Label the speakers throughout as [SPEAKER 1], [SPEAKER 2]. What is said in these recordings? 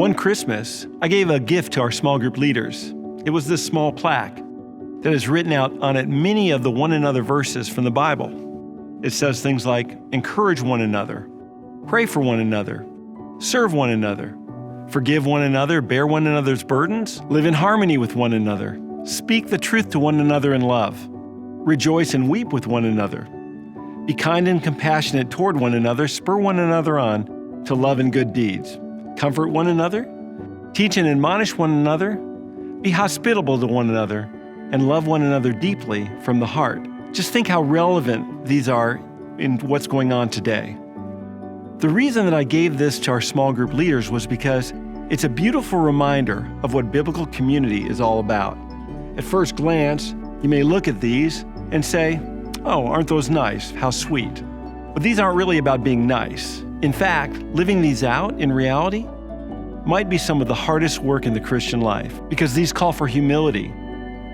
[SPEAKER 1] One Christmas, I gave a gift to our small group leaders. It was this small plaque that is written out on it many of the one another verses from the Bible. It says things like, encourage one another, pray for one another, serve one another, forgive one another, bear one another's burdens, live in harmony with one another, speak the truth to one another in love, rejoice and weep with one another, be kind and compassionate toward one another, spur one another on to love and good deeds, comfort one another, teach and admonish one another, be hospitable to one another, and love one another deeply from the heart. Just think how relevant these are in what's going on today. The reason that I gave this to our small group leaders was because it's a beautiful reminder of what biblical community is all about. At first glance, you may look at these and say, oh, aren't those nice? How sweet. But these aren't really about being nice. In fact, living these out in reality might be some of the hardest work in the Christian life, because these call for humility,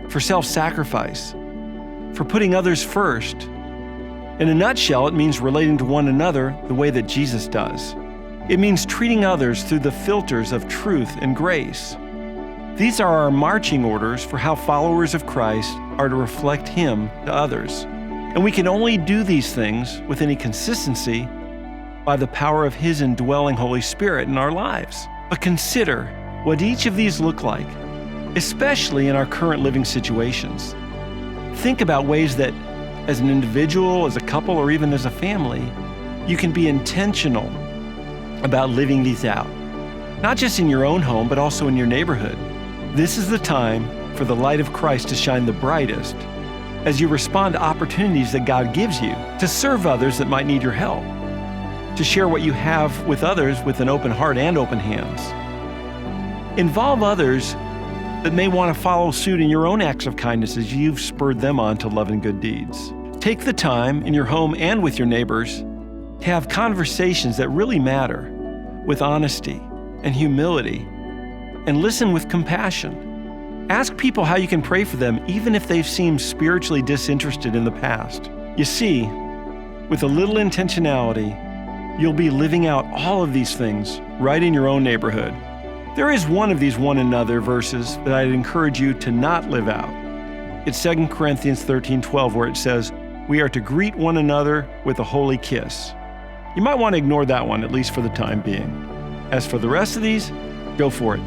[SPEAKER 1] for self-sacrifice, for putting others first. In a nutshell, it means relating to one another the way that Jesus does. It means treating others through the filters of truth and grace. These are our marching orders for how followers of Christ are to reflect Him to others. And we can only do these things with any consistency by the power of His indwelling Holy Spirit in our lives. But consider what each of these look like, especially in our current living situations. Think about ways that, as an individual, as a couple, or even as a family, you can be intentional about living these out. Not just in your own home, but also in your neighborhood. This is the time for the light of Christ to shine the brightest as you respond to opportunities that God gives you to serve others that might need your help, to share what you have with others with an open heart and open hands. Involve others that may want to follow suit in your own acts of kindness as you've spurred them on to love and good deeds. Take the time in your home and with your neighbors to have conversations that really matter with honesty and humility, and listen with compassion. Ask people how you can pray for them, even if they've seemed spiritually disinterested in the past. You see, with a little intentionality, you'll be living out all of these things right in your own neighborhood. There is one of these one another verses that I'd encourage you to not live out. It's 2 Corinthians 13:12, where it says, we are to greet one another with a holy kiss. You might want to ignore that one, at least for the time being. As for the rest of these, go for it.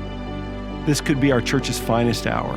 [SPEAKER 1] This could be our church's finest hour.